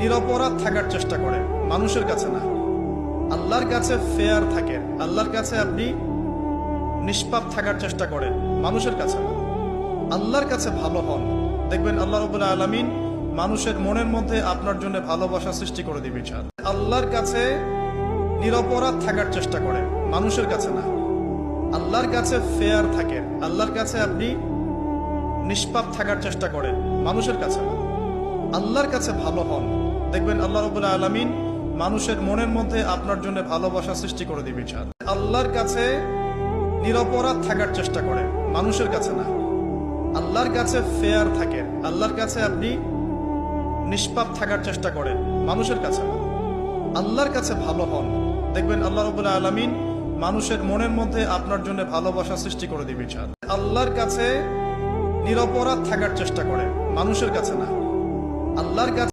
নিরপরাধ থাকার চেষ্টা করে, মানুষের কাছে না। আল্লাহর কাছে ফেয়ার থাকেন, আল্লাহর কাছে আপনি নিষ্পাপ থাকার চেষ্টা করেন, মানুষের কাছে না। আল্লাহর কাছে ভালো হন, দেখবেন আল্লাহ রাব্বুল আলামিন মানুষের মনের মধ্যে আপনার জন্য ভালোবাসা সৃষ্টি করে দিবে ইনশাআল্লাহ। আল্লাহর কাছে নিরপরাধ থাকার চেষ্টা করেন, মানুষের কাছে না। আল্লাহর কাছে ফেয়ার থাকেন, আল্লাহর কাছে আপনি নিষ্পাপ থাকার চেষ্টা করেন, মানুষের কাছে না। আল্লাহর কাছে ভালো হন, দেখবেন আল্লাহ রাব্বুল আলামিন মানুষের মনের মধ্যে আপনার জন্য ভালোবাসা সৃষ্টি করে দিবে ইনশাআল্লাহ। আল্লাহর কাছে নিরপরাধ থাকার চেষ্টা করেন, মানুষের কাছে না। আল্লাহর কাছে ফেয়ার থাকেন, আল্লাহর কাছে আপনি নিষ্পাপ থাকার চেষ্টা করেন, মানুষের কাছে না। আল্লাহর কাছে ভালো হন, দেখবেন আল্লাহ রাব্বুল আলামিন মানুষের মনের মধ্যে আপনার জন্য ভালোবাসা সৃষ্টি করে দিবে ইনশাআল্লাহ। আল্লাহর কাছে নিরপরাধ থাকার চেষ্টা করেন, মানুষের কাছে না। আল্লাহর কাছে